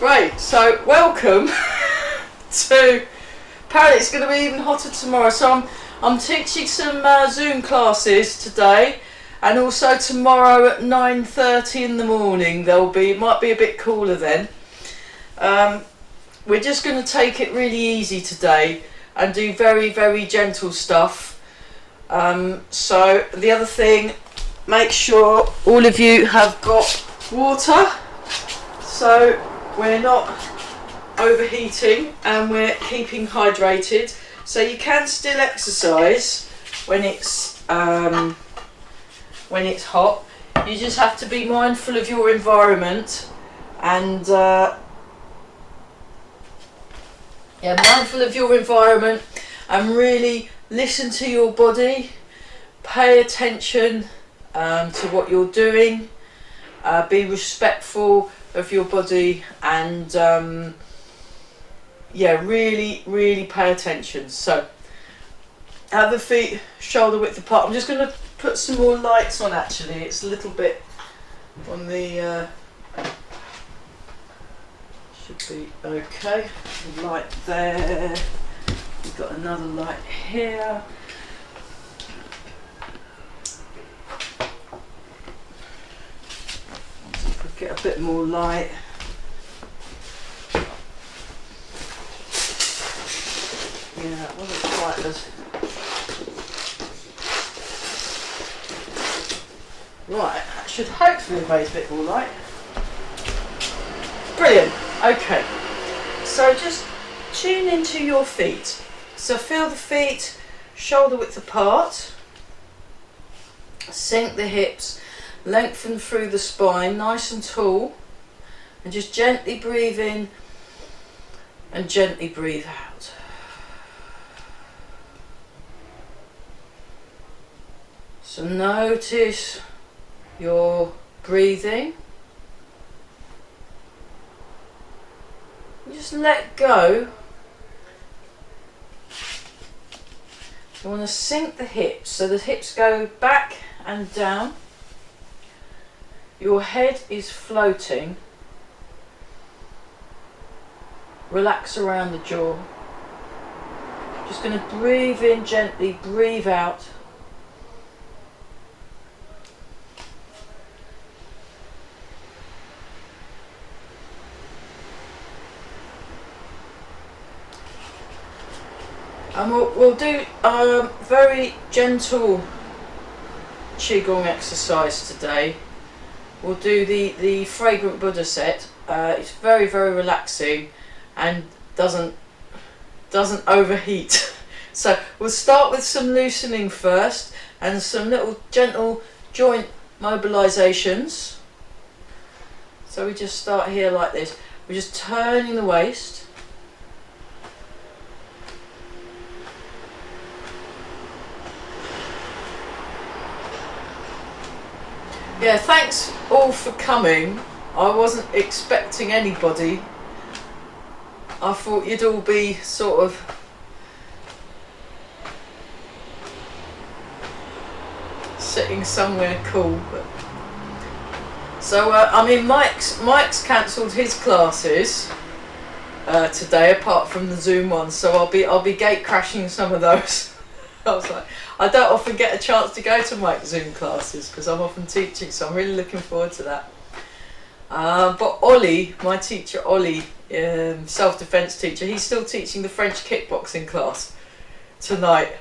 Great, so welcome to, apparently it's going to be even hotter tomorrow, so I'm teaching some Zoom classes today, and also tomorrow at 9:30 in the morning it might be a bit cooler then. We're just going to take it really easy today and do very, very gentle stuff. So the other thing, make sure all of you have got water, so we're not overheating and we're keeping hydrated. So you can still exercise when it's hot. You just have to be mindful of your environment and mindful of your environment and really listen to your body. Pay attention to what you're doing. Be respectful of your body and really pay attention. So have the feet shoulder width apart. I'm just going to put some more lights on actually. It's a little bit on the should be okay. The light there. We've got another light here. Get a bit more light. Yeah, that wasn't quite as... Right, that should hopefully raise a bit more light. Brilliant, okay. So just tune into your feet. So feel the feet shoulder width apart. Sink the hips. Lengthen through the spine, nice and tall, and just gently breathe in and gently breathe out. So notice your breathing. Just let go. You want to sink the hips, so the hips go back and down. Your head is floating. Relax around the jaw. Just going to breathe in gently, breathe out. And we'll do a very gentle Qigong exercise today. We'll do the Fragrant Buddha set. It's very, very relaxing and doesn't overheat. So we'll start with some loosening first and some little gentle joint mobilizations. So we just start here like this. We're just turning the waist. Yeah, thanks all for coming. I wasn't expecting anybody. I thought you'd all be sort of sitting somewhere cool. But so I mean, Mike's cancelled his classes today, apart from the Zoom ones. So I'll be gate crashing some of those. I was like, I don't often get a chance to go to Mike's Zoom classes because I'm often teaching, so I'm really looking forward to that. But Ollie, my teacher Ollie, self-defense teacher, he's still teaching the French kickboxing class tonight,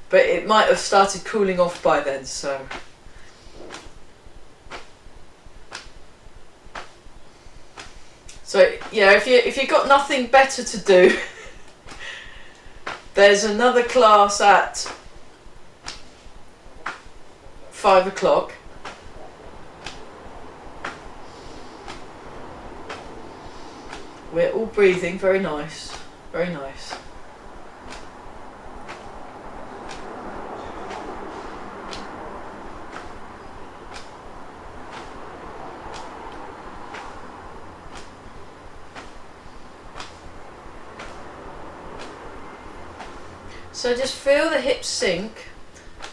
but it might have started cooling off by then. So yeah, if you've got nothing better to do, there's another class at 5 o'clock. We're all breathing, very nice, very nice. So just feel the hips sink.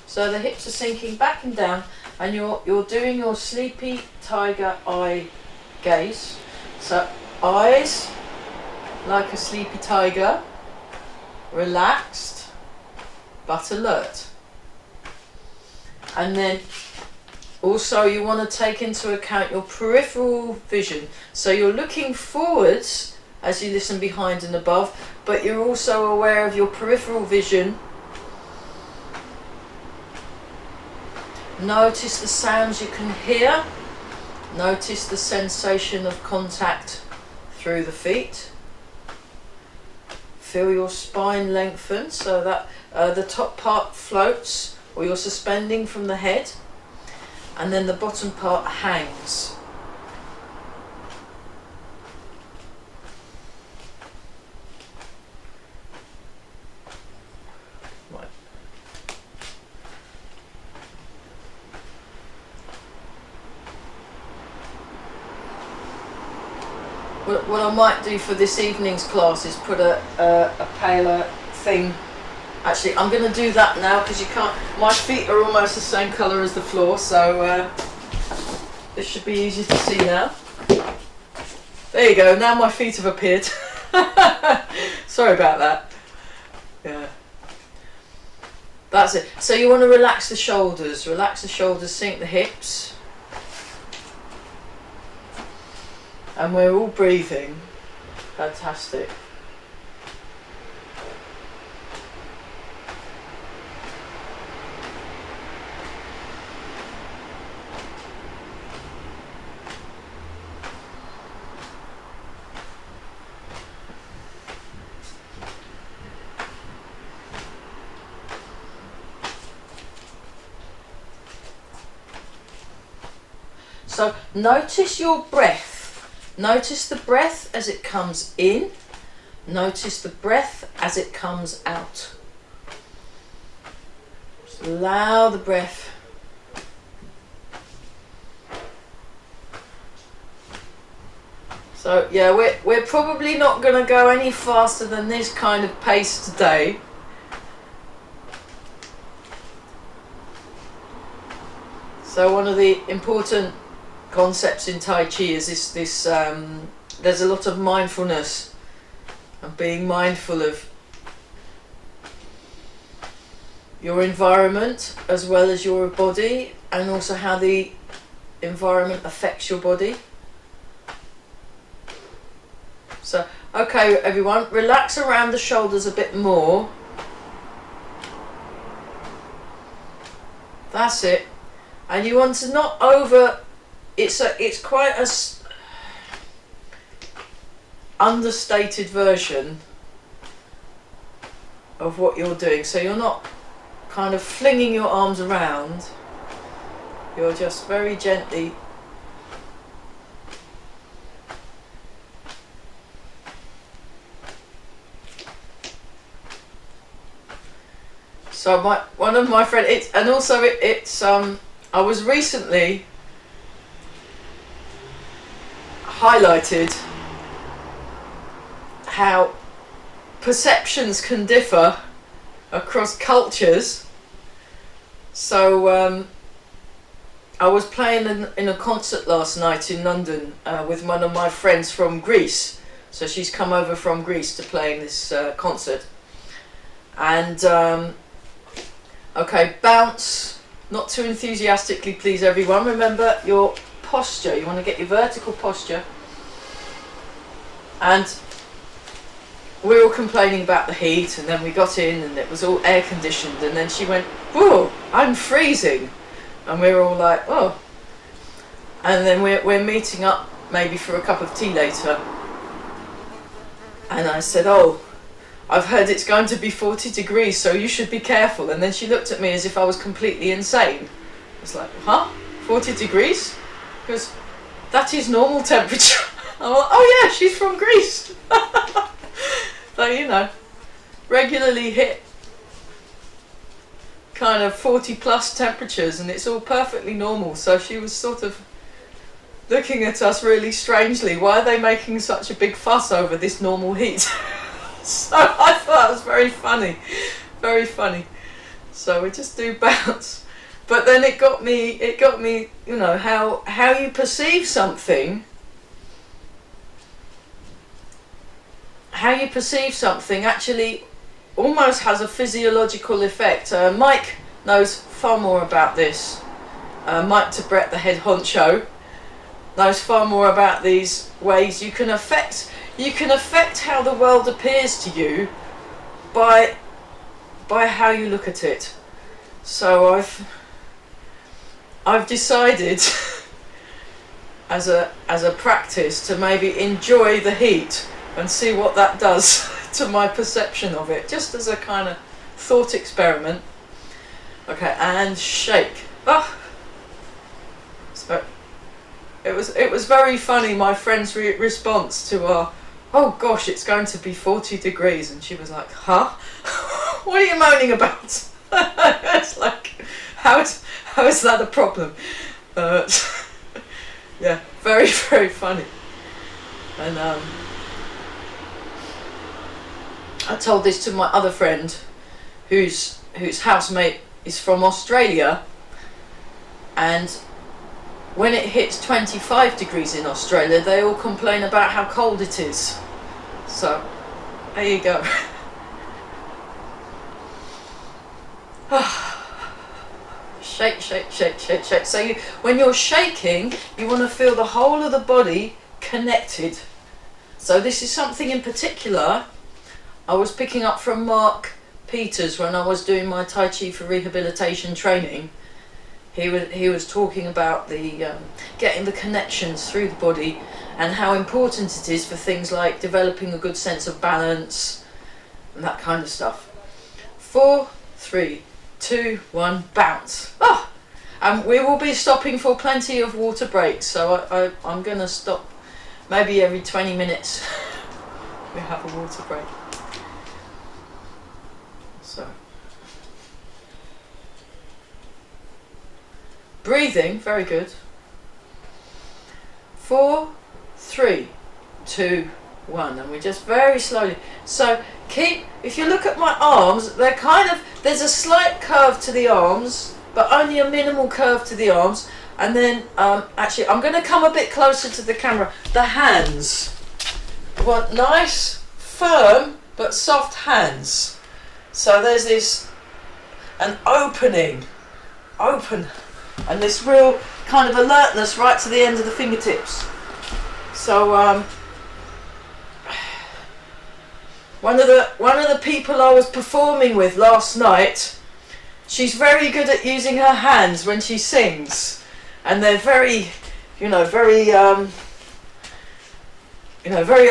So the hips are sinking back and down, and you're doing your sleepy tiger eye gaze. So eyes like a sleepy tiger, relaxed but alert. And then also you want to take into account your peripheral vision. So you're looking forwards as you listen behind and above, but you're also aware of your peripheral vision. Notice the sounds you can hear. Notice the sensation of contact through the feet. Feel your spine lengthen so that the top part floats, or you're suspending from the head, and then the bottom part hangs. Right. What I might do for this evening's class is put a paler thing. Actually, I'm going to do that now because you can't. My feet are almost the same colour as the floor, so this should be easy to see now. There you go. Now my feet have appeared. Sorry about that. Yeah. That's it. So you want to relax the shoulders. Relax the shoulders. Sink the hips. And we're all breathing. Fantastic. So notice your breath. Notice the breath as it comes in. Notice the breath as it comes out. Just allow the breath. So yeah, we're probably not going to go any faster than this kind of pace today. So one of the important concepts in Tai Chi is this there's a lot of mindfulness and being mindful of your environment as well as your body, and also how the environment affects your body. So okay everyone, relax around the shoulders a bit more. That's it. And you want to not over. It's quite a understated version of what you're doing. So you're not kind of flinging your arms around. You're just very gently so one of my friends, I was recently highlighted how perceptions can differ across cultures. So I was playing in a concert last night in London with one of my friends from Greece. So she's come over from Greece to play in this concert. And okay, bounce, not too enthusiastically please everyone. Remember your posture, you want to get your vertical posture. And we were all complaining about the heat, and then we got in and it was all air conditioned, and then she went, "Whoa, I'm freezing," and we were all like, "Oh." And then we're meeting up maybe for a cup of tea later, and I said, "Oh, I've heard it's going to be 40 degrees, so you should be careful." And then she looked at me as if I was completely insane. I was like, "Huh? 40 degrees? Because that is normal temperature." I'm like, "Oh yeah, she's from Greece." So, you know, regularly hit kind of 40 plus temperatures, and it's all perfectly normal. So she was sort of looking at us really strangely. Why are they making such a big fuss over this normal heat? So I thought it was very funny, very funny. So we just do bounce. But then it got me, you know, how you perceive something how you perceive something actually almost has a physiological effect. Mike knows far more about this. Mike Tabrett, the head honcho, knows far more about these ways you can affect how the world appears to you by how you look at it. So I've decided as a practice to maybe enjoy the heat and see what that does to my perception of it, just as a kind of thought experiment. Okay, and shake. Oh. So it was very funny, my friend's response to our, oh gosh, it's going to be 40 degrees, and she was like, huh? What are you moaning about? It's like, how is that a problem? Yeah, very, very funny. And I told this to my other friend, whose housemate is from Australia, and when it hits 25 degrees in Australia, they all complain about how cold it is. So, there you go. Shake, shake, shake, shake, shake. So when you're shaking, you want to feel the whole of the body connected. So this is something in particular I was picking up from Mark Peters when I was doing my Tai Chi for rehabilitation training. He was talking about the getting the connections through the body and how important it is for things like developing a good sense of balance and that kind of stuff. 4, 3, 2, 1, bounce. Oh, and we will be stopping for plenty of water breaks, so I'm going to stop maybe every 20 minutes. We have a water break. So, breathing, very good. 4, 3, 2, 1, and we just very slowly. So if you look at my arms, they're there's a slight curve to the arms, but only a minimal curve to the arms. And then, actually, I'm going to come a bit closer to the camera. The hands. You want nice, firm, but soft hands. So there's an opening, and this real kind of alertness right to the end of the fingertips. So, one of the people I was performing with last night, she's very good at using her hands when she sings, and they're very very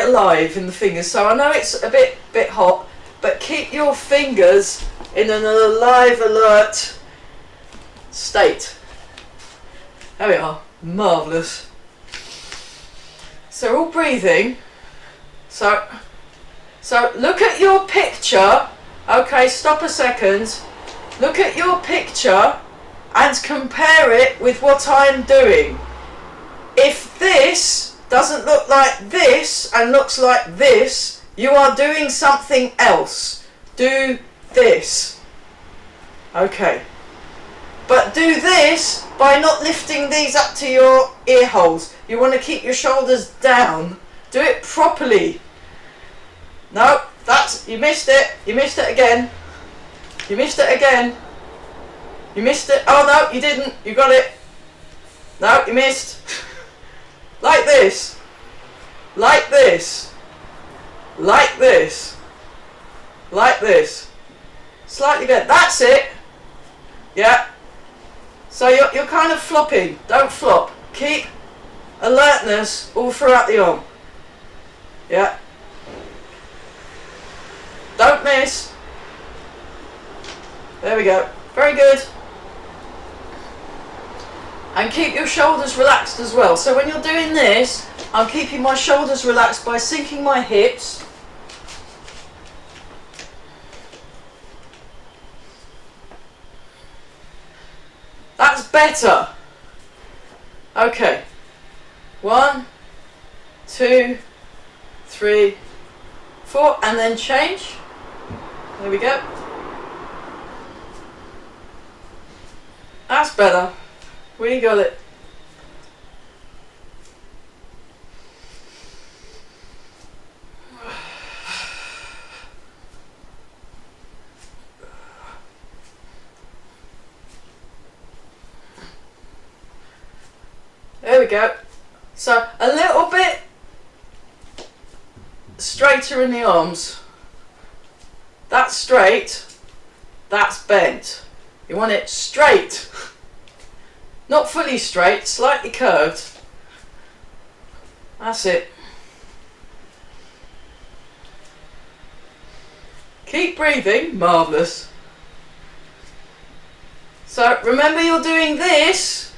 alive in the fingers. So I know it's a bit hot, but keep your fingers in an alive, alert state. There we are, marvellous. So all breathing. So look at your picture. Okay, stop a second. Look at your picture and compare it with what I'm doing. If this doesn't look like this and looks like this, you are doing something else. Do this. Okay. But do this by not lifting these up to your ear holes. You want to keep your shoulders down. Do it properly. No, you missed it. You missed it again. You missed it again. You missed it. Oh no, you didn't. You got it. No, you missed. Like this. Like this. Like this. Like this. Slightly bent. That's it. Yeah. So you're kind of flopping. Don't flop. Keep alertness all throughout the arm. Yeah. Don't miss. There we go. Very good. And keep your shoulders relaxed as well. So when you're doing this, I'm keeping my shoulders relaxed by sinking my hips. That's better. Okay. 1, 2, 3, 4, and then change. There we go. That's better. We got it. we go. So a little bit straighter in the arms. That's straight, that's bent. You want it straight, not fully straight, slightly curved. That's it. Keep breathing, marvellous. So remember, you're doing this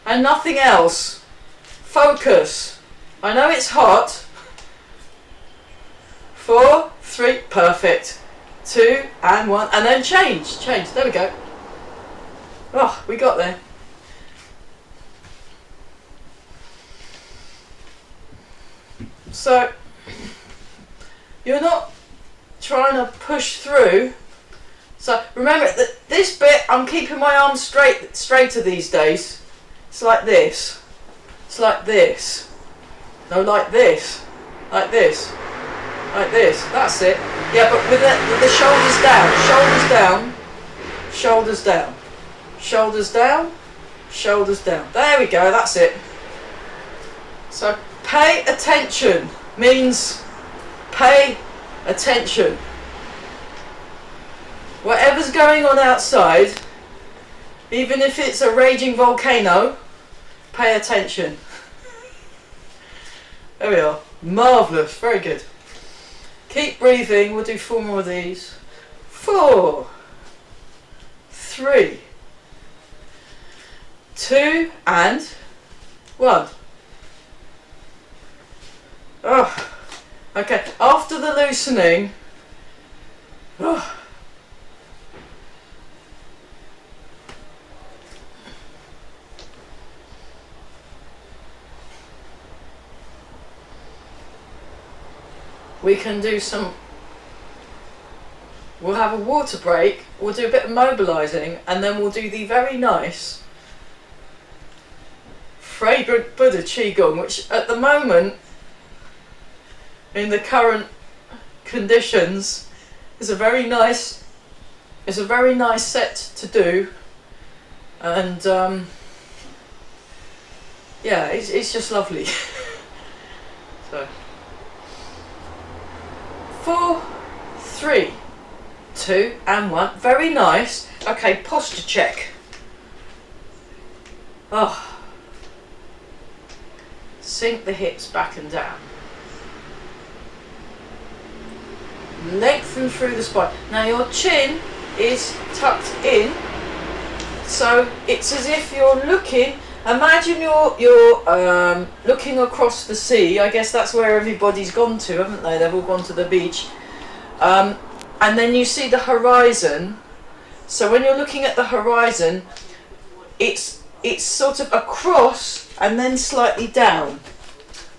and nothing else. Focus. I know it's hot. 4, 3, perfect. 2 and 1, and then change. There we go. Oh, we got there. So you're not trying to push through. So remember that this bit, I'm keeping my arms straighter these days. It's like this. It's like this. No, like this. Like this. Like this. That's it. Yeah, but with the shoulders down. Shoulders down. Shoulders down. Shoulders down. Shoulders down. There we go. That's it. So pay attention means pay attention. Whatever's going on outside, even if it's a raging volcano, pay attention. There we are. Marvellous. Very good. Keep breathing. We'll do 4 more of these. 4, 3, 2 and 1. Oh, okay. After the loosening, oh, we can do some, we'll have a water break, we'll do a bit of mobilising, and then we'll do the very nice Fragrant Buddha Qigong, which at the moment, in the current conditions, is a very nice set to do, and yeah, it's just lovely. So 4, 3, 2 and 1. Very nice. Okay, posture check. Oh, sink the hips back and down. Lengthen through the spine. Now your chin is tucked in, so it's as if you're looking. Imagine you're looking across the sea. I guess that's where everybody's gone to, haven't they? They've all gone to the beach, and then you see the horizon. So when you're looking at the horizon, it's sort of across and then slightly down,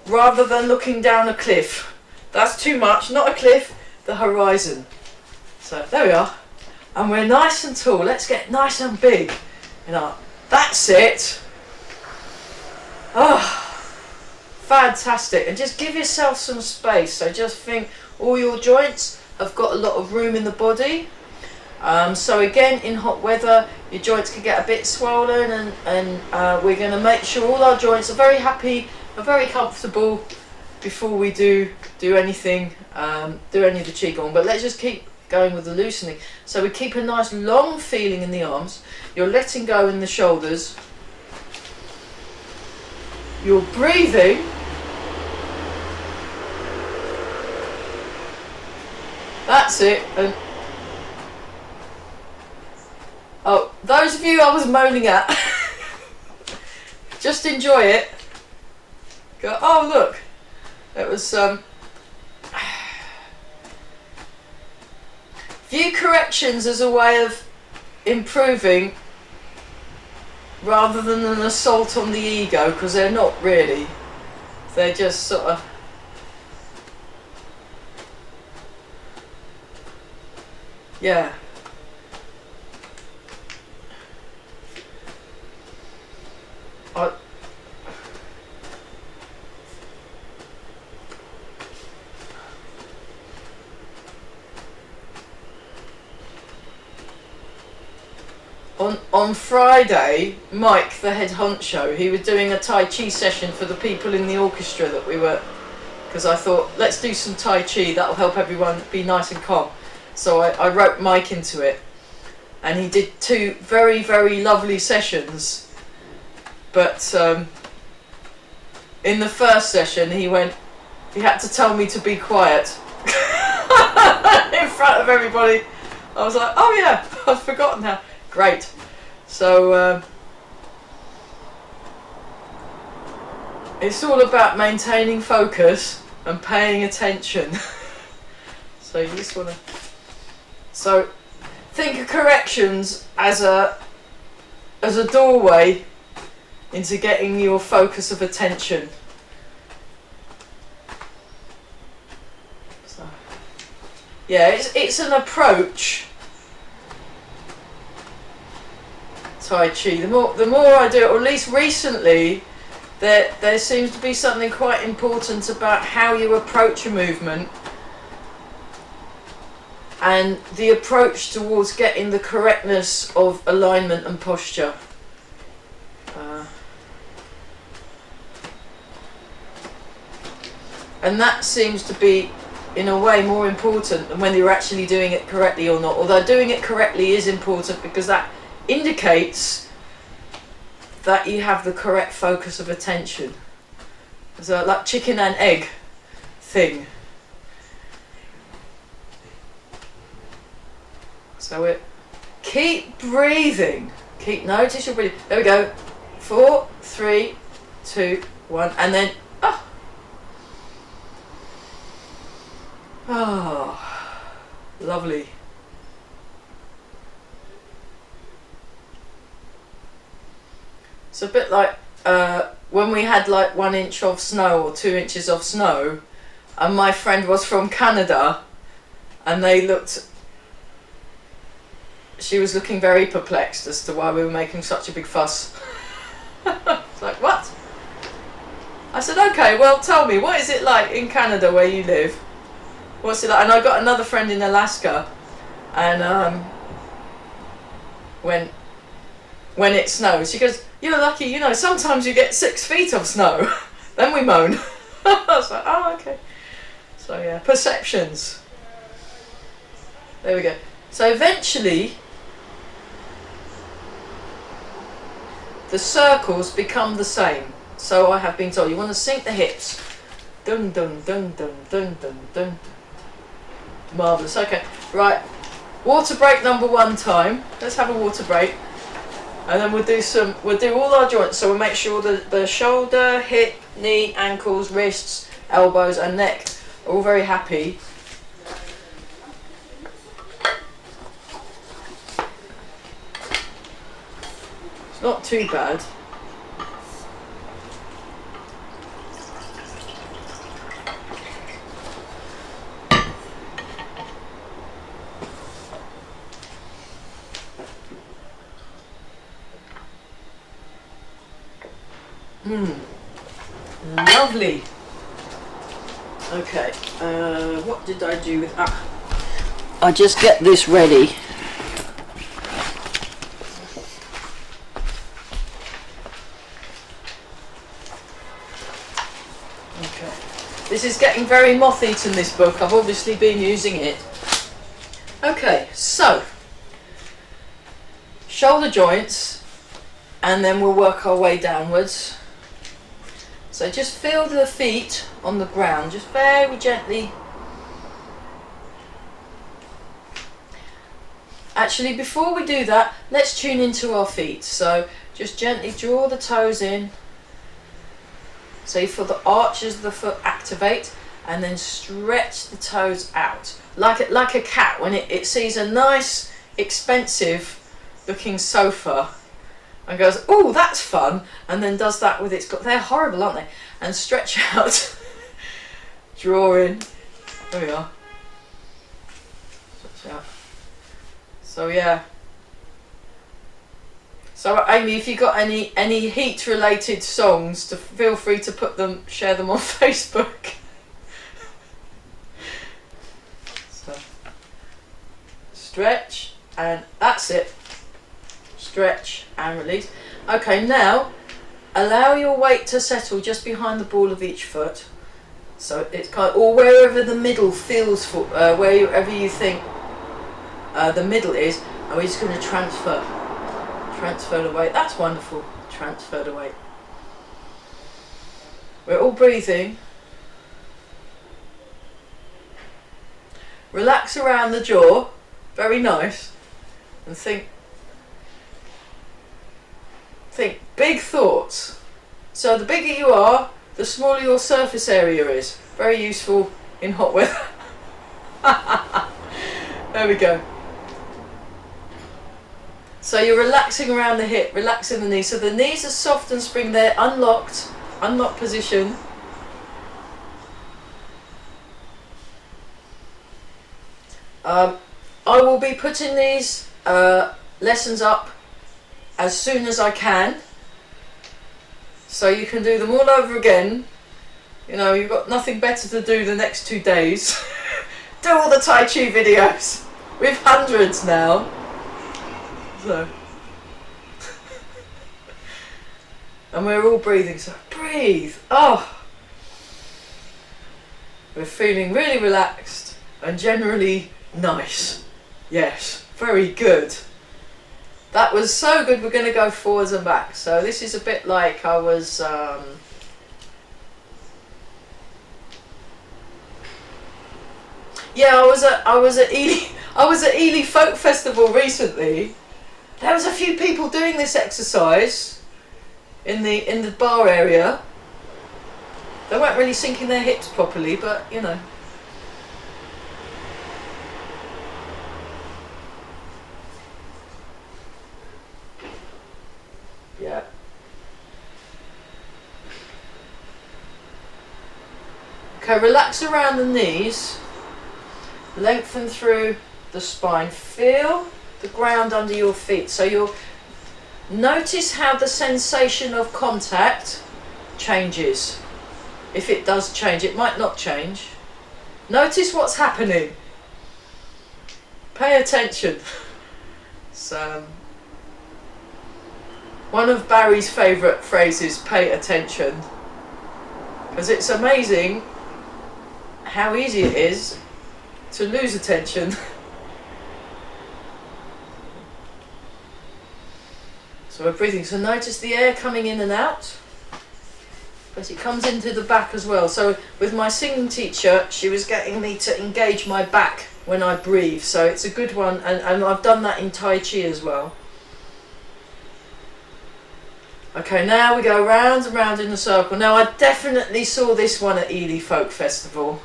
rather than looking down a cliff. That's too much. Not a cliff. The horizon. So there we are, and we're nice and tall. Let's get nice and big. You know, that's it. Oh, fantastic. And just give yourself some space. So just think all your joints have got a lot of room in the body. So again, in hot weather, your joints can get a bit swollen, and we're going to make sure all our joints are very happy, are very comfortable before we do anything, do any of the Qigong. But let's just keep going with the loosening. So we keep a nice long feeling in the arms. You're letting go in the shoulders. You're breathing. That's it. And oh, those of you I was moaning at, just enjoy it. Go, oh look, it was view corrections as a way of improving rather than an assault on the ego, because they're not really. They're just sort of yeah. on Friday, Mike, the head honcho, he was doing a Tai Chi session for the people in the orchestra that we were, because I thought, let's do some Tai Chi, that'll help everyone be nice and calm. So I wrote Mike into it, and he did 2 very, very lovely sessions. But in the first session, he had to tell me to be quiet in front of everybody. I was like, oh yeah, I've forgotten how. Great. So it's all about maintaining focus and paying attention. So you just want to. So think of corrections as a doorway into getting your focus of attention. So, yeah, it's an approach. Tai Chi. The more I do it, or at least recently, there seems to be something quite important about how you approach a movement and the approach towards getting the correctness of alignment and posture. And that seems to be, in a way, more important than whether you're actually doing it correctly or not. Although doing it correctly is important, because that indicates that you have the correct focus of attention. It's a like chicken and egg thing. So keep breathing. Notice your breathing. There we go. 4, 3, 2, 1, and then lovely. It's a bit like when we had like 1 inch of snow or 2 inches of snow, and my friend was from Canada, and she was looking very perplexed as to why we were making such a big fuss. It's like, what? I said, okay, well, tell me, what is it like in Canada where you live? What's it like? And I got another friend in Alaska, and when it snows, she goes, you're lucky, sometimes you get 6 feet of snow. Then we moan. I was like, oh, okay. So yeah, perceptions. There we go. So eventually, the circles become the same. So I have been told, you want to sink the hips. Dun dun dun dun dun dun dun. Marvellous. Okay, right. Water break number 1 time. Let's have a water break. And then we'll do all our joints. So we'll make sure that the shoulder, hip, knee, ankles, wrists, elbows and neck are all very happy. It's not too bad. Lovely. Okay, what did I do with... I just get this ready. Okay. This is getting very moth-eaten, this book. I've obviously been using it. Okay, so shoulder joints, and then we'll work our way downwards. So just feel the feet on the ground, just very gently. Actually, before we do that, let's tune into our feet. So just gently draw the toes in. So you feel the arches of the foot activate, and then stretch the toes out. Like a cat when it sees a nice, expensive looking sofa and goes, oh, that's fun, and then does that with its... They're horrible, aren't they? And stretch out, draw in. There we are. Stretch out. So yeah. So Amy, if you've got any heat-related songs, feel free to share them on Facebook. So stretch, and that's it. stretch and release. Okay, now allow your weight to settle just behind the ball of each foot. So it's kind of, or wherever the middle feels for, wherever you think the middle is, and we're just going to transfer the weight. That's wonderful. Transfer the weight. We're all breathing. Relax around the jaw, very nice, and think big thoughts. So the bigger you are, the smaller your surface area is. Very useful in hot weather. There we go. So you're relaxing around the hip, relaxing the knees. So the knees are soft and spring, they're unlocked position. I will be putting these lessons up as soon as I can, so you can do them all over again. You know, you've got nothing better to do the next 2 days. Do all the Tai Chi videos. We've hundreds now. So. And we're all breathing, so breathe. Oh! We're feeling really relaxed and generally nice. Yes, very good. That was so good. We're going to go forwards and back. So this is a bit like I was yeah, I was at Ely Folk Festival recently. There was a few people doing this exercise in the bar area. They weren't really sinking their hips properly, but you know. Yeah. Okay, relax around the knees. Lengthen through the spine. Feel the ground under your feet. So you'll notice how the sensation of contact changes. If it does change, it might not change. Notice what's happening. Pay attention. So, one of Barry's favourite phrases, pay attention. Because it's amazing how easy it is to lose attention. So we're breathing. So notice the air coming in and out. But it comes into the back as well. So with my singing teacher, she was getting me to engage my back when I breathe. So it's a good one. And I've done that in Tai Chi as well. Okay, now we go round and round in a circle. Now I definitely saw this one at Ely Folk Festival.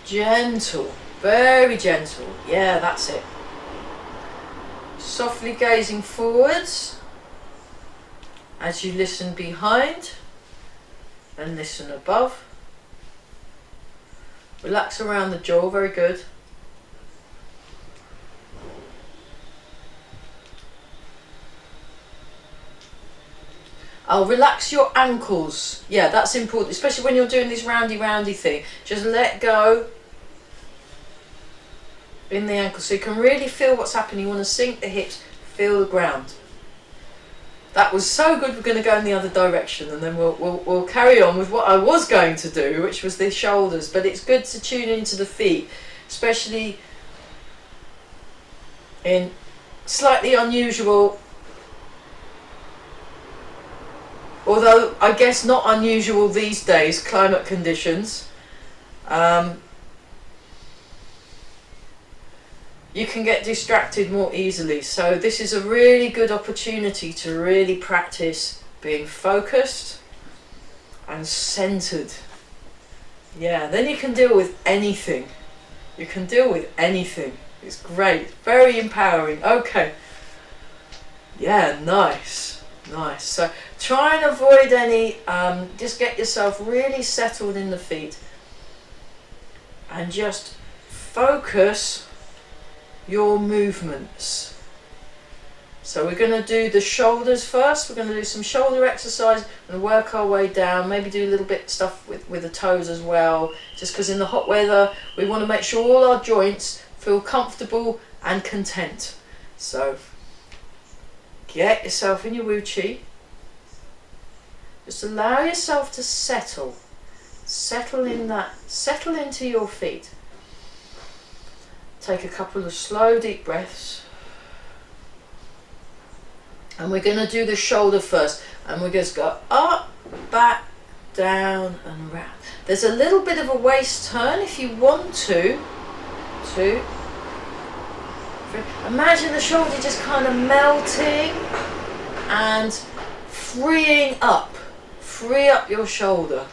Gentle, very gentle. Yeah, that's it. Softly gazing forwards as you listen behind and listen above. Relax around the jaw, very good. I'll relax your ankles. Yeah, that's important, especially when you're doing this roundy thing. Just let go in the ankles so you can really feel what's happening. You want to sink the hips, feel the ground. That was so good. We're going to go in the other direction, and then we'll carry on with what I was going to do, which was the shoulders. But it's good to tune into the feet, especially in slightly unusual, although I guess not unusual these days, climate conditions. You can get distracted more easily. So this is a really good opportunity to really practice being focused and centered. Yeah, then you can deal with anything. You can deal with anything. It's great. Very empowering. Okay. Yeah, nice. Nice. So try and avoid any, just get yourself really settled in the feet and just focus your movements. So we're going to do the shoulders first. We're going to do some shoulder exercise and work our way down. Maybe do a little bit stuff with the toes as well. Just because in the hot weather, we want to make sure all our joints feel comfortable and content. So get yourself in your Wu Chi. Just allow yourself to settle. Settle in that. Settle into your feet. Take a couple of slow, deep breaths. And we're going to do the shoulder first. And we're just go up, back, down and round. There's a little bit of a waist turn if you want to. 2, 3. Imagine the shoulder just kind of melting and freeing up. Free up your shoulder.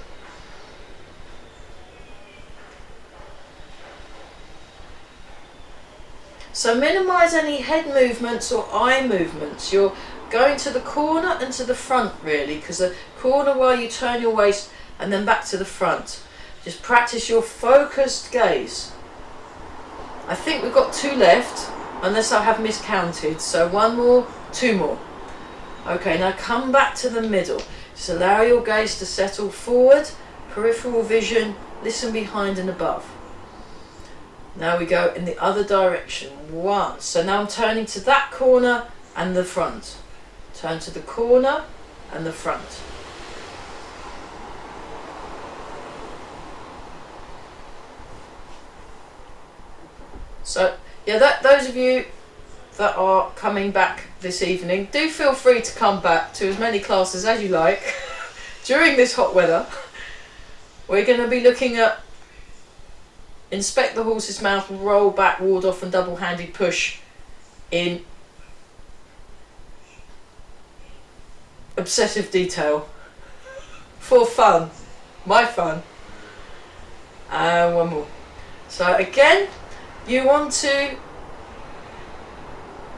So minimize any head movements or eye movements. You're going to the corner and to the front really, because the corner while you turn your waist and then back to the front. Just practice your focused gaze. I think we've got 2 left, unless I have miscounted. So 1 more, 2 more. Okay, now come back to the middle. Just allow your gaze to settle forward, peripheral vision, listen behind and above. Now we go in the other direction. 1. So now I'm turning to that corner and the front. Turn to the corner and the front. So yeah, those of you that are coming back this evening, do feel free to come back to as many classes as you like during this hot weather. We're going to be looking at inspect the horse's mouth, roll back, ward off and double-handed push in obsessive detail for fun, my fun. And 1 more. So again, you want to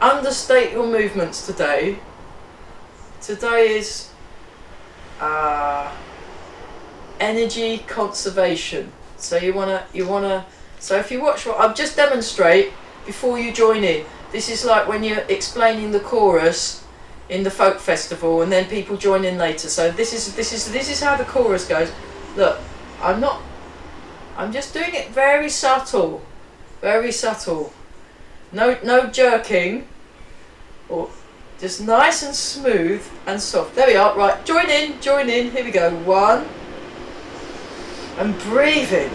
understate your movements today. Today is energy conservation. So you wanna. So if you watch what I'll just demonstrate before you join in. This is like when you're explaining the chorus in the folk festival, and then people join in later. So this is how the chorus goes. Look, I'm just doing it very subtle, very subtle. No jerking, or just nice and smooth and soft. There we are. Right, join in. Here we go. 1. And breathing. 2.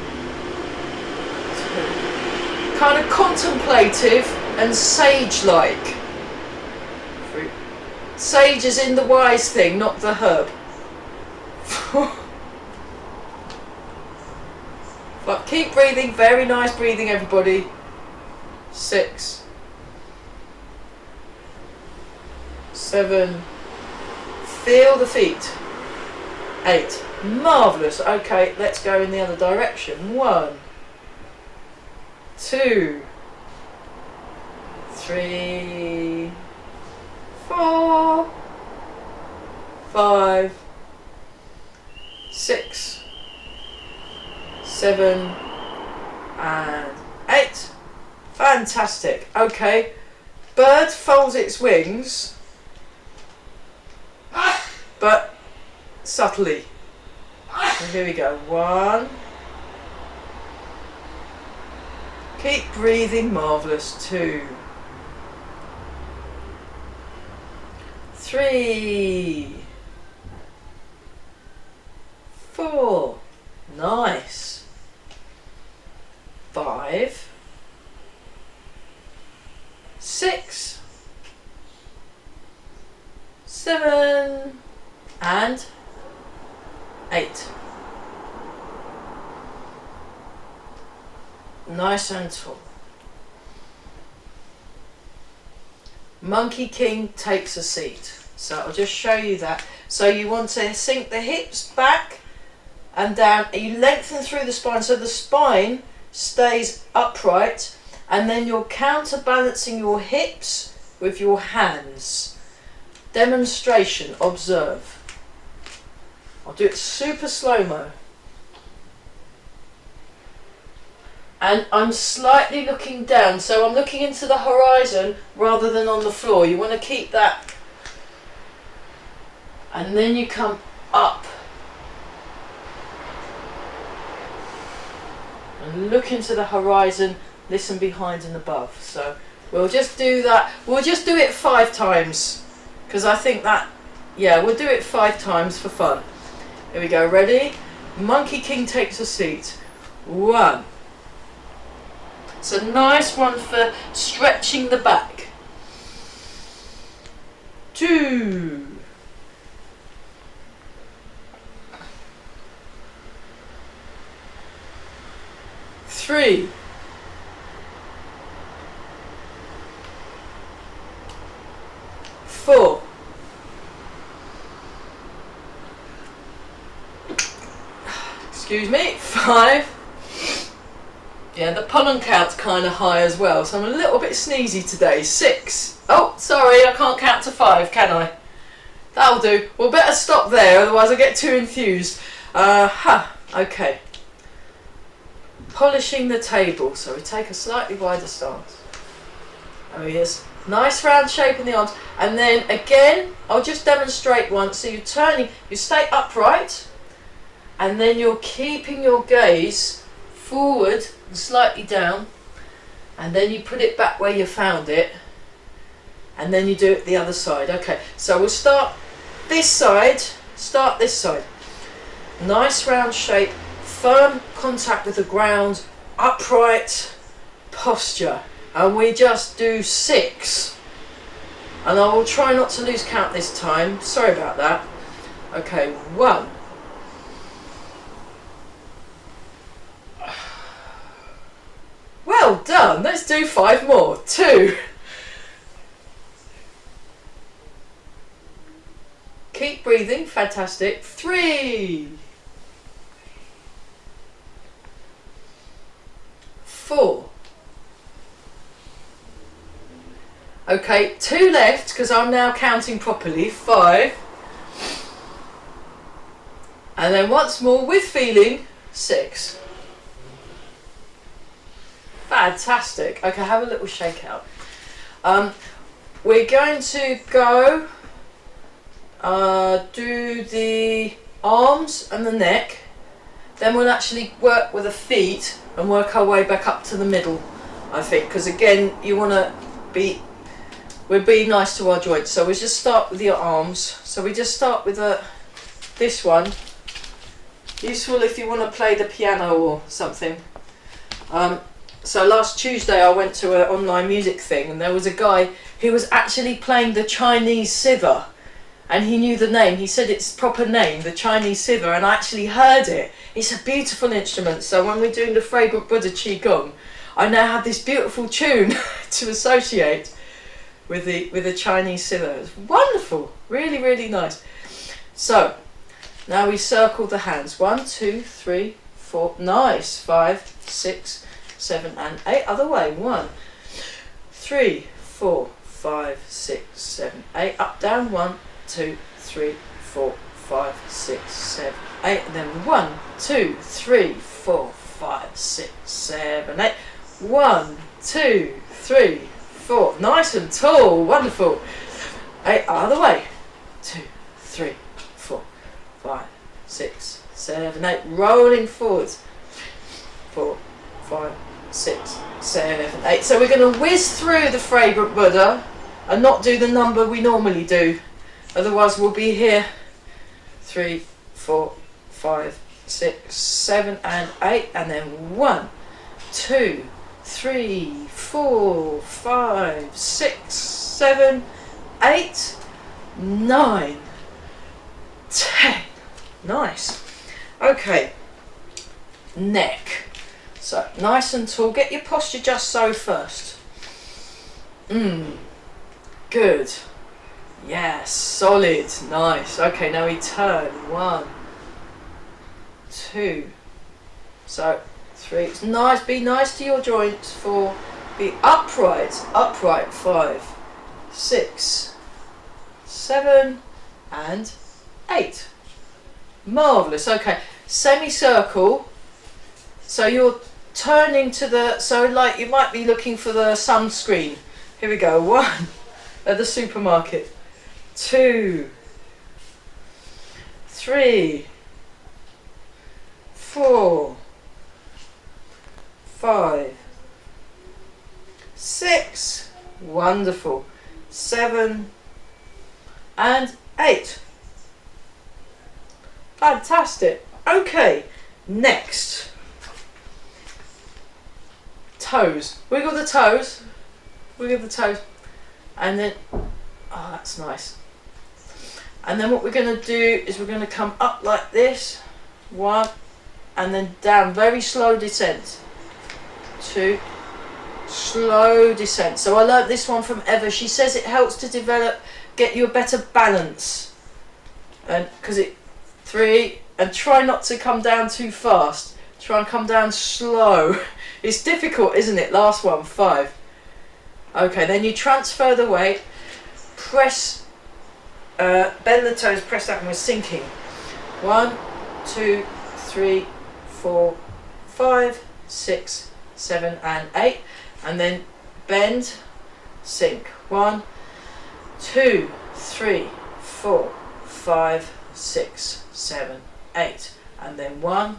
Kind of contemplative and sage-like. 3. Sage is in the wise thing, not the herb. 4. But keep breathing. Very nice breathing, everybody. 6. 7. Feel the feet. 8. Marvellous. Okay, let's go in the other direction. 1, 2, 3, 4, 5, 6, 7 and 8. Fantastic. Okay, bird folds its wings, but subtly. And here we go. 1. Keep breathing. Marvellous. 2, 3, 4. Nice. 5, 6, 7 and 8. Nice and tall. Monkey King takes a seat. So I'll just show you that. So you want to sink the hips back and down. You lengthen through the spine so the spine stays upright, and then you're counterbalancing your hips with your hands. Demonstration, observe. I'll do it super slow-mo. and I'm slightly looking down, so I'm looking into the horizon rather than on the floor. You want to keep that, and then you come up and look into the horizon, listen behind and above. So we'll just do that. We'll just do it 5 times, because I think that, yeah, we'll do it 5 times for fun. Here we go, ready? Monkey King takes a seat. 1. It's a nice one for stretching the back. 2. 3. 4. Excuse me. 5. Yeah, the pollen count's kind of high as well, so I'm a little bit sneezy today. 6. Oh, sorry, I can't count to 5, can I? That'll do. We'll better stop there, otherwise I get too enthused. Okay. Polishing the table, so we take a slightly wider stance. There he is. Nice round shape in the arms, and then again, I'll just demonstrate once. So you're turning, you stay upright, and then you're keeping your gaze forward and slightly down, and then you put it back where you found it, and then you do it the other side. Okay, so we'll start this side, nice round shape, firm contact with the ground, upright posture, and we just do 6, and I will try not to lose count this time, sorry about that. Okay, 1. Well done, let's do 5 more. 2. Keep breathing, fantastic. 3. 4. Okay, 2 left because I'm now counting properly. 5. And then once more with feeling. 6. Fantastic. Okay, have a little shake out. We're going to go do the arms and the neck. Then we'll actually work with the feet and work our way back up to the middle, I think, because again, you want to we're being nice to our joints. So we just start with your arms. So we just start with this one. Useful if you want to play the piano or something. So last Tuesday I went to an online music thing, and there was a guy who was actually playing the Chinese zither, and he knew the name. He said its proper name, the Chinese zither, and I actually heard it. It's a beautiful instrument. So when we're doing the Fragrant Buddha Qigong, I now have this beautiful tune to associate with the Chinese zither. It's wonderful, really, really nice. So now we circle the hands. 1, 2, 3, 4. Nice. 5, 6, 7 and 8. Other way. 1, 3, 4, 5, 6, 7, 8. Up, down. 1, 2, 3, 4, 5, 6, 7, 8. And then 1, 2, 3, 4, 5, 6, 7, 8. 1, 2, 3, 4. Nice and tall. Wonderful. 8. Other way. 2, 3, 4, 5, 6, 7, 8. Rolling forwards. 4, 5, 6, 7, 8. So we're going to whiz through the Fragrant Buddha and not do the number we normally do. Otherwise we'll be here. 3, 4, 5, 6, 7 and 8. And then 1, 2, 3, 4, 5, 6, 7, 8, 9, 10. Nice. Okay. Neck. So nice and tall. Get your posture just so first. Good. Yes, solid. Nice. Okay, now we turn. 1, 2. So 3. It's nice. Be nice to your joints. 4. Be upright. 5, 6, 7 and 8. Marvellous. Okay, semicircle. So you're turning to the, so like you might be looking for the sunscreen. Here we go. 1 at the supermarket. 2, 3, 4, 5, 6. Wonderful. 7 and 8. Fantastic. Okay, next. Toes. Wiggle the toes. Wiggle the toes. And then, oh, that's nice. And then what we're going to do is we're going to come up like this. 1, and then down. Very slow descent. 2. Slow descent. So I learnt this one from Eva. She says it helps to develop, get you a better balance. And because it, 3, and try not to come down too fast. Try and come down slow. It's difficult, isn't it? Last one, 5. Okay, then you transfer the weight, press, bend the toes, press that, and we're sinking. 1, 2, 3, 4, 5, 6, 7, and 8. And then bend, sink. 1, 2, 3, 4, 5, 6, 7, 8. And then 1,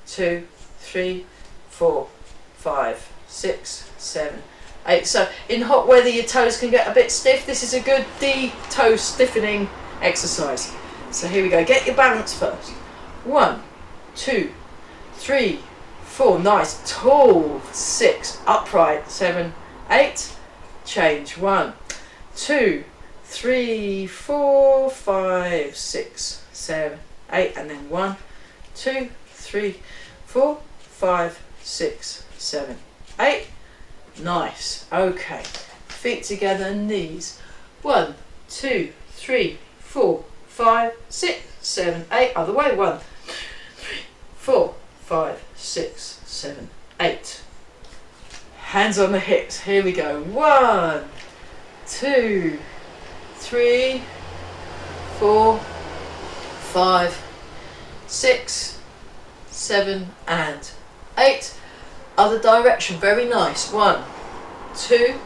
2, 3, 4, 5, 6, 7, 8. So in hot weather your toes can get a bit stiff. This is a good toe stiffening exercise. So here we go. Get your balance first. 1, 2, 3, 4. Nice. Tall. 6. Upright. 7, 8. Change. 1, 2, 3, 4, 5, 6, 7, 8. And then 1, 2, 3, 4, 5, 6, 7, 8. Nice. Okay. Feet together, knees. 1, 2, 3, 4, 5, 6, 7, 8. Other way. 1, 2, 3, 4, 5, 6, 7, 8. Hands on the hips. Here we go. 1, 2, 3, 4, 5, 6, 7, and 8. Other direction. Very nice. 1, 2,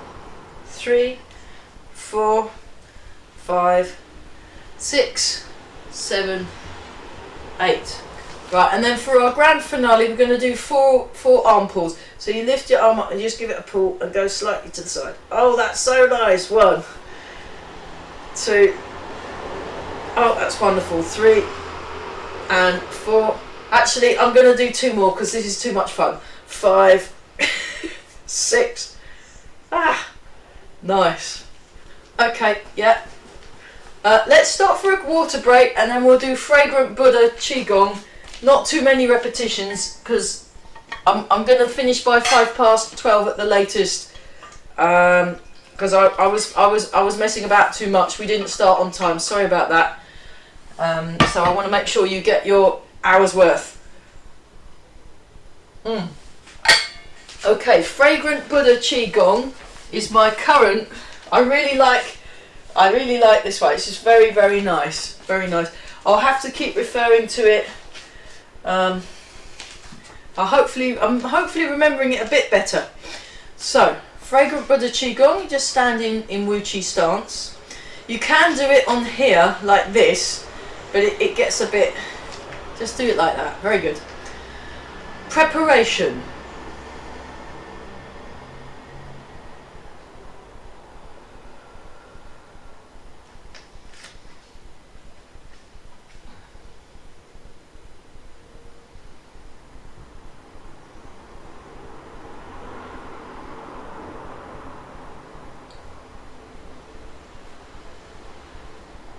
3, 4, 5, 6, 7, 8. Right, and then for our grand finale, we're going to do four arm pulls. So you lift your arm up and just give it a pull and go slightly to the side. Oh, that's so nice. 1, 2. Oh, that's wonderful. 3 and 4. Actually, I'm going to do 2 more because this is too much fun. 5, 6. Ah, nice. Okay, yeah. Let's stop for a water break and then we'll do Fragrant Buddha Qigong. Not too many repetitions because I'm going to finish by 12:05 at the latest. Because I was messing about too much. We didn't start on time. Sorry about that. So I want to make sure you get your hour's worth. Okay, Fragrant Buddha Qigong is my current. I really like this one. It's just very, very nice. Very nice. I'll have to keep referring to it. I'm hopefully remembering it a bit better. So, Fragrant Buddha Qigong, you just stand in Wu Chi stance. You can do it on here like this, but it gets a bit. Just do it like that. Very good. Preparation.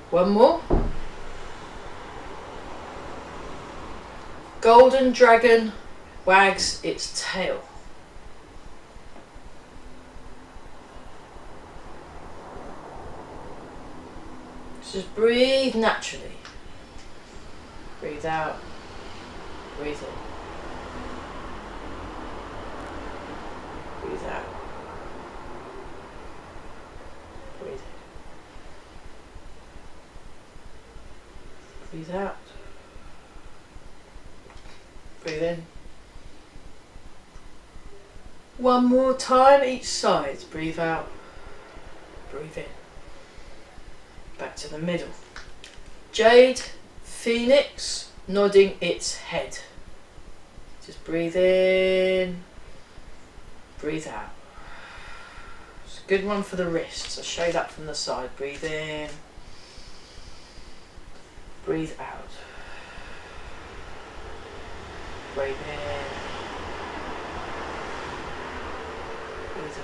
One more. Golden dragon wags its tail. Just breathe naturally. Breathe out. Breathe in. Breathe out. Breathe in. Breathe out. Breathe in. One more time each side. Breathe out, breathe in. Back to the middle. Jade, Phoenix, nodding its head. Just breathe in, breathe out. It's a good one for the wrists. I'll show that from the side. Breathe in, breathe out. Breathe in, breathe out.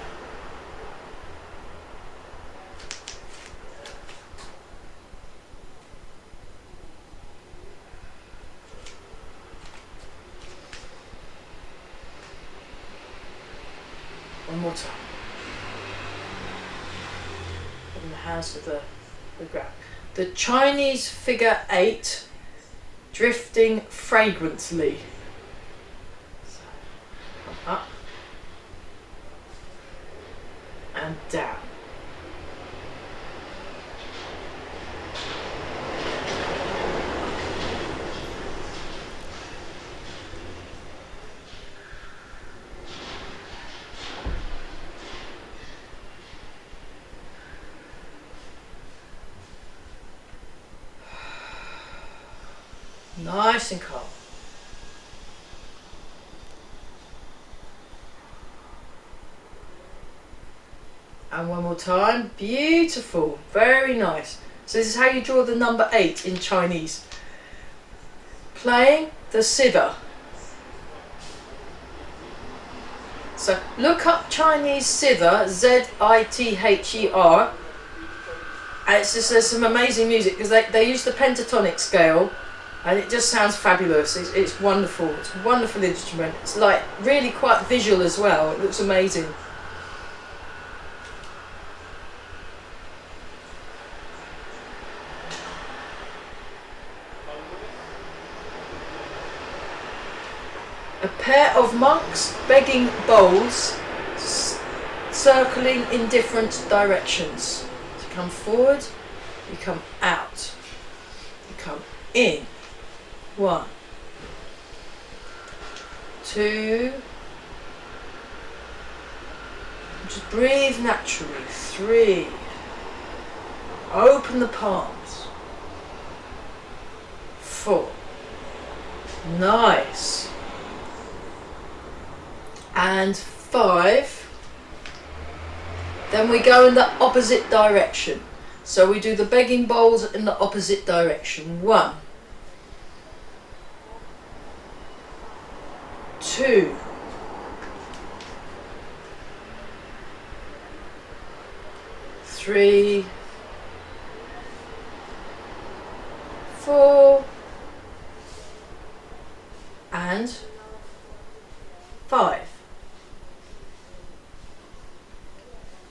One more time. In the hands of the ground. The Chinese figure 8, drifting fragrantly. So, come up and down. Nice and calm. And one more time. Beautiful. Very nice. So this is how you draw the number 8 in Chinese. Playing the zither. So look up Chinese zither, Z-I-T-H-E-R. And it's just, there's some amazing music because they use the pentatonic scale. And it just sounds fabulous. It's wonderful. It's a wonderful instrument. It's like really quite visual as well. It looks amazing. A pair of monks begging bowls, circling in different directions. You come forward, you come out, you come in. 1, 2, just breathe naturally. 3, open the palms. 4, nice. And 5, then we go in the opposite direction. So we do the begging bowls in the opposite direction. 1, 2, 3, 4, and 5.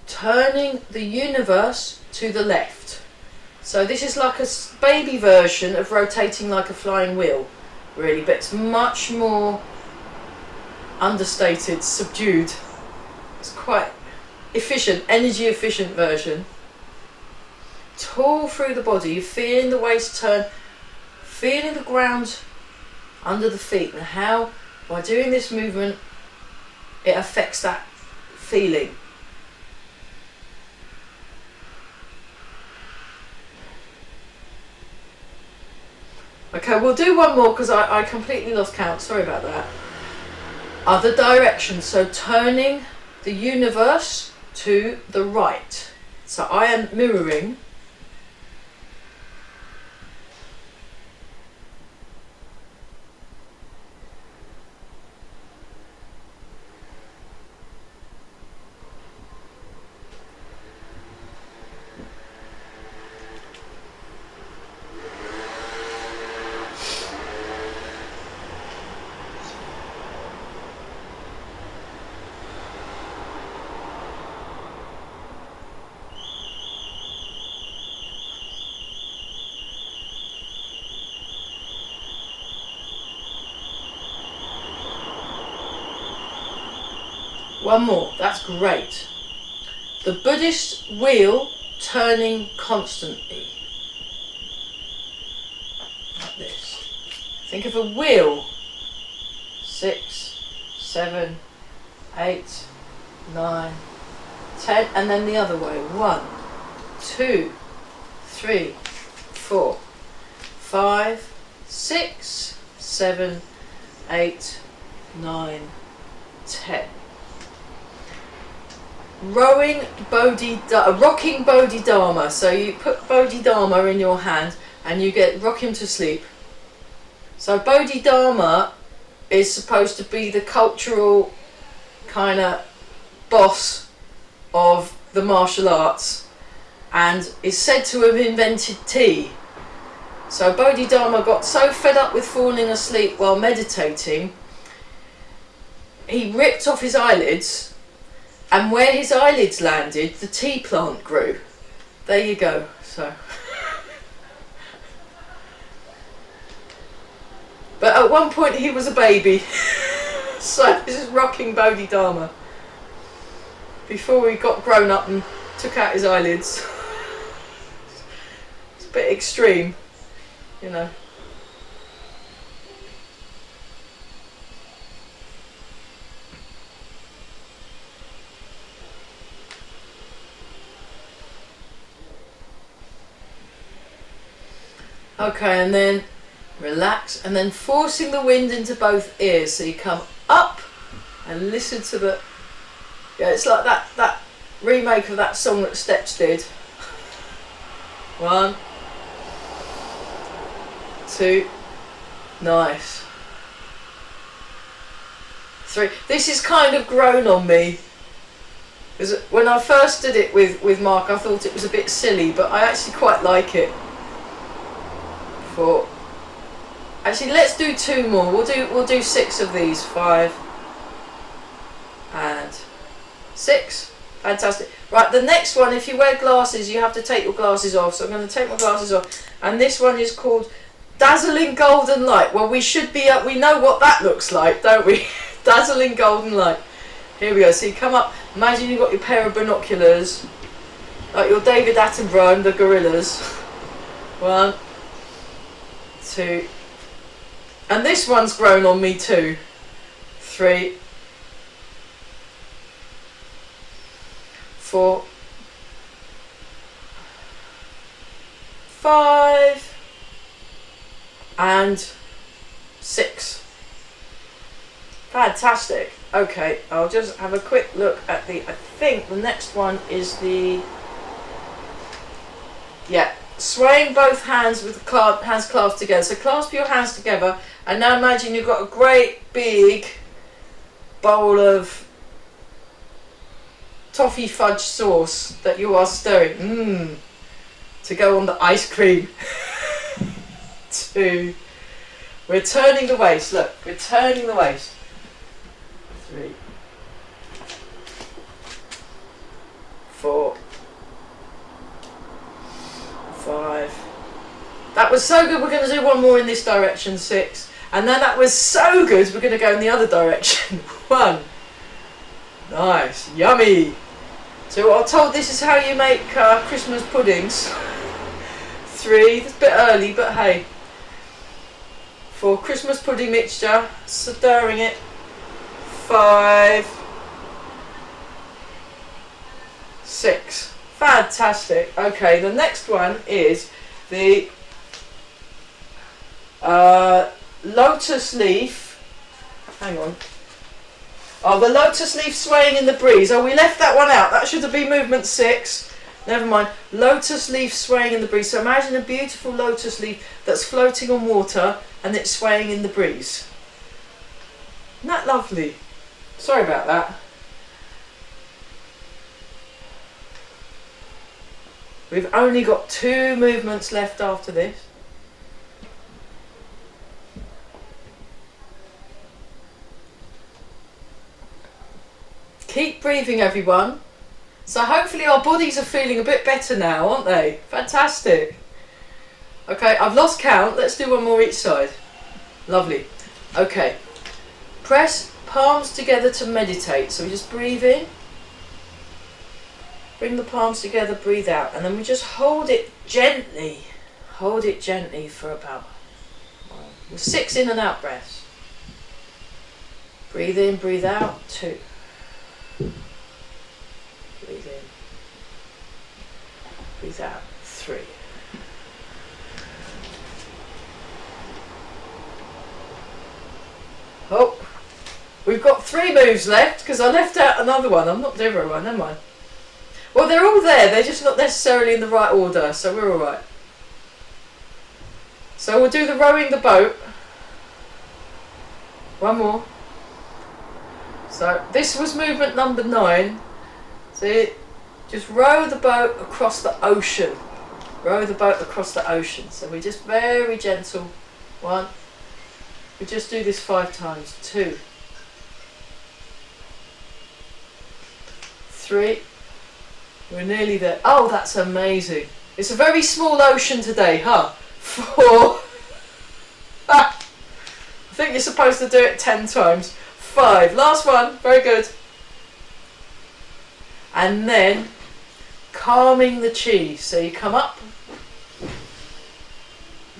Turning the universe to the left. So this is like a baby version of rotating like a flying wheel, really, but it's much more understated, subdued. It's quite efficient, energy efficient version. Tall through the body, you're feeling the waist turn, feeling the ground under the feet, and how by doing this movement it affects that feeling. Okay, we'll do one more because I completely lost count, sorry about that. Other direction, so turning the universe to the right. So I am mirroring. One more, that's great. The Buddhist wheel turning constantly. Like this. Think of a wheel. 6, 7, 8, 9, 10, and then the other way. 1, 2, 3, 4, 5, 6, 7, 8, 9, 10. Rocking Bodhidharma. So you put Bodhidharma in your hand and you rock him to sleep. So Bodhidharma is supposed to be the cultural kind of boss of the martial arts and is said to have invented tea. So Bodhidharma got so fed up with falling asleep while meditating, he ripped off his eyelids, and where his eyelids landed, the tea plant grew. There you go. So, but at one point he was a baby. So this is rocking Bodhidharma before he got grown up and took out his eyelids. It's a bit extreme, you know. Okay, and then relax, and then forcing the wind into both ears. So you come up and listen to the... Yeah, it's like that remake of that song that Steps did. 1, 2, nice. 3. This is kind of grown on me. Because when I first did it with Mark, I thought it was a bit silly, but I actually quite like it. 4. Actually, let's do 2 more. We'll do 6 of these. 5 and 6. Fantastic. Right, the next one, if you wear glasses, you have to take your glasses off. So I'm going to take my glasses off. And this one is called Dazzling Golden Light. Well, we should be up. We know what that looks like, don't we? Dazzling Golden Light. Here we go. So you come up. Imagine you've got your pair of binoculars, like your David Attenborough and the gorillas. 1, 2, and this one's grown on me too. 3, 4, 5, and 6. Fantastic. Okay, I'll just have a quick look at I think the next one is swaying both hands with the hands clasped together. So clasp your hands together, and now imagine you've got a great big bowl of toffee fudge sauce that you are stirring to go on the ice cream. 2. We're turning the waist. Look, we're turning the waist. 3, 4, 5. That was so good. We're going to do one more in this direction. 6. And then that was so good. We're going to go in the other direction. 1. Nice. Yummy. So I'm told this is how you make Christmas puddings. 3. It's a bit early, but hey. 4. Christmas pudding mixture. Stirring it. 5. 6. Fantastic. Okay, the next one is the lotus leaf. Hang on. Oh, the lotus leaf swaying in the breeze. Oh, we left that one out. That should have been movement 6. Never mind. Lotus leaf swaying in the breeze. So imagine a beautiful lotus leaf that's floating on water and it's swaying in the breeze. Isn't that lovely? Sorry about that. We've only got 2 movements left after this. Keep breathing, everyone. So hopefully our bodies are feeling a bit better now, aren't they? Fantastic. Okay, I've lost count. Let's do one more each side. Lovely. Okay. Press palms together to meditate. So we just breathe in. Bring the palms together, breathe out, and then we just hold it gently. Hold it gently for about 6 in and out breaths. Breathe in, breathe out. 2, Breathe out. 3. Oh, we've got 3 moves left because I left out another one. I'm not doing very well, am I? Well, they're all there. They're just not necessarily in the right order, so we're all right. So we'll do the rowing the boat. One more. So this was movement number 9. So just row the boat across the ocean. Row the boat across the ocean. So we're just very gentle. 1. We just do this 5 times. 2. 3. We're nearly there. Oh, that's amazing. It's a very small ocean today, huh? 4. I think you're supposed to do it 10 times. 5. Last one. Very good. And then calming the chi. So you come up,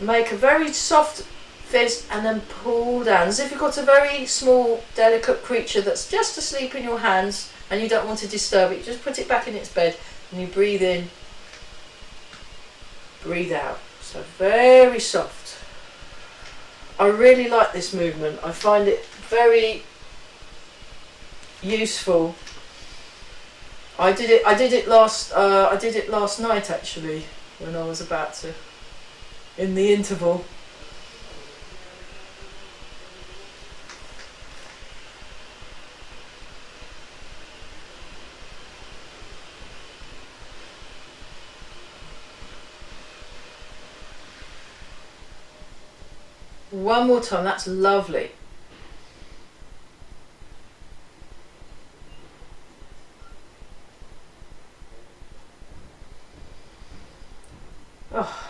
make a very soft fist, and then pull down. As if you've got a very small, delicate creature that's just asleep in your hands and you don't want to disturb it. Just put it back in its bed and you breathe in, breathe out. So very soft. I really like this movement. I find it very useful. I did it last night actually, when I was about to, in the interval. One more time, that's lovely. Oh.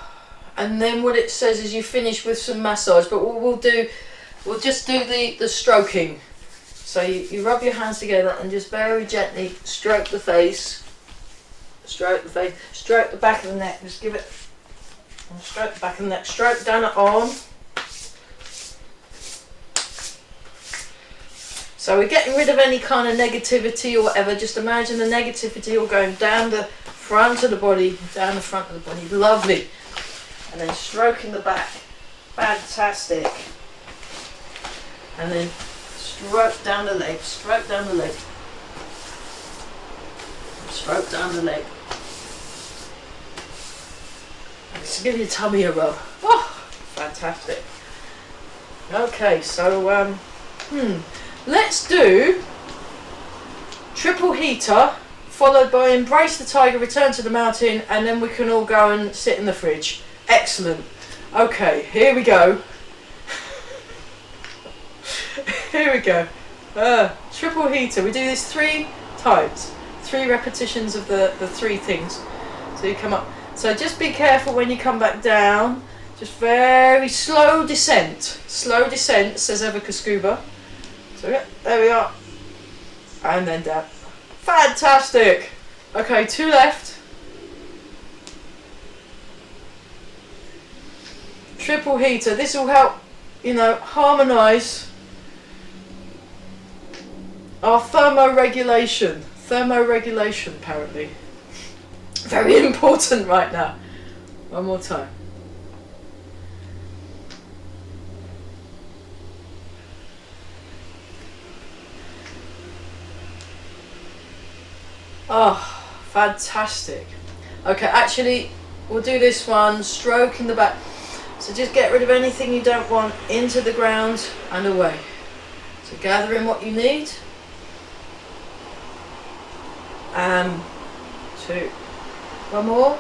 And then what it says is you finish with some massage, but what we'll just do the stroking. So you rub your hands together and just very gently stroke the face, stroke the back of the neck, just give it, stroke the back of the neck, stroke down the arm. So we're getting rid of any kind of negativity or whatever. Just imagine the negativity all going down the front of the body, down the front of the body. Lovely. And then stroking the back. Fantastic. And then stroke down the leg, stroke down the leg. Stroke down the leg. And just give your tummy a rub. Oh, fantastic. Okay, so let's do triple heater, followed by embrace the tiger, return to the mountain, and then we can all go and sit in the fridge. Excellent. Okay, here we go. Here we go. Triple heater. We do this 3 times. 3 repetitions of the 3 things. So you come up. So just be careful when you come back down. Just very slow descent. Slow descent, says Evika Scuba. So yeah, there we are. And then down. Fantastic. Okay, 2 left. Triple heater. This will help, harmonise our thermoregulation. Thermoregulation, apparently. Very important right now. One more time. Oh, fantastic. Okay, actually, we'll do this one, stroke in the back. So just get rid of anything you don't want into the ground and away. So gather in what you need. 2. One more.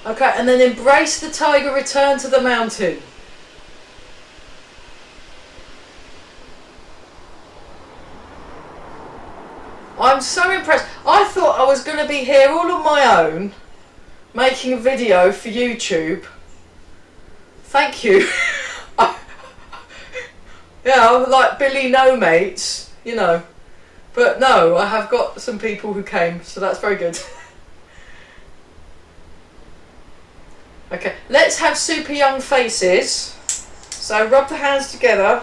Okay, and then embrace the tiger, return to the mountain. I'm so impressed. I thought I was going to be here all on my own, making a video for YouTube. Thank you. Like Billy No Mates, But no, I have got some people who came, so that's very good. Okay, let's have super young faces. So rub the hands together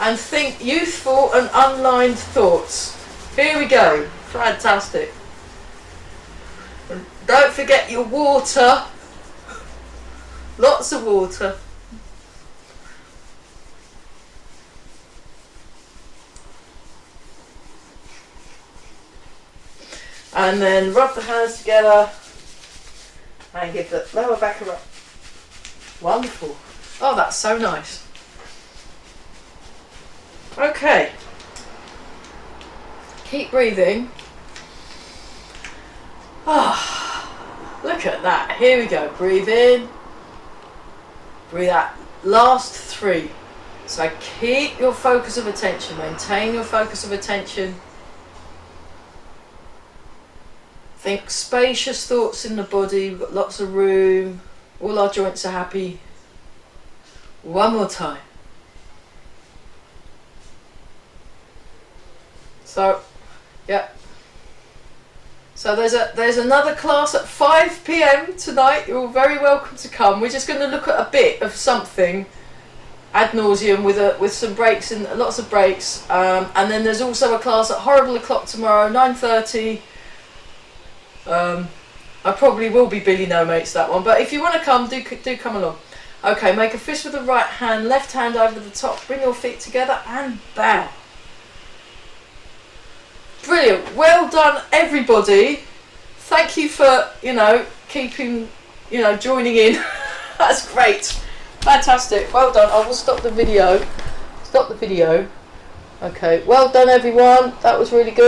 and think youthful and unlined thoughts. Here we go. Fantastic. And don't forget your water. Lots of water. And then rub the hands together and give the lower back a rub. Wonderful. Oh, that's so nice. Okay. Keep breathing. Ah, look at that. Here we go. Breathe in. Breathe out. Last 3. So keep your focus of attention. Maintain your focus of attention. Think spacious thoughts in the body. We've got lots of room. All our joints are happy. One more time. So, yeah. So there's another class at 5 p.m. tonight. You're all very welcome to come. We're just going to look at a bit of something ad nauseum with some breaks and lots of breaks. And then there's also a class at horrible o'clock tomorrow, 9:30. I probably will be Billy No Mates that one, but if you want to come, do come along. Okay, make a fist with the right hand, left hand over the top, bring your feet together and bow. Brilliant, well done everybody. Thank you for, keeping, joining in. That's great. Fantastic, well done. I will stop the video. Okay, well done everyone. That was really good.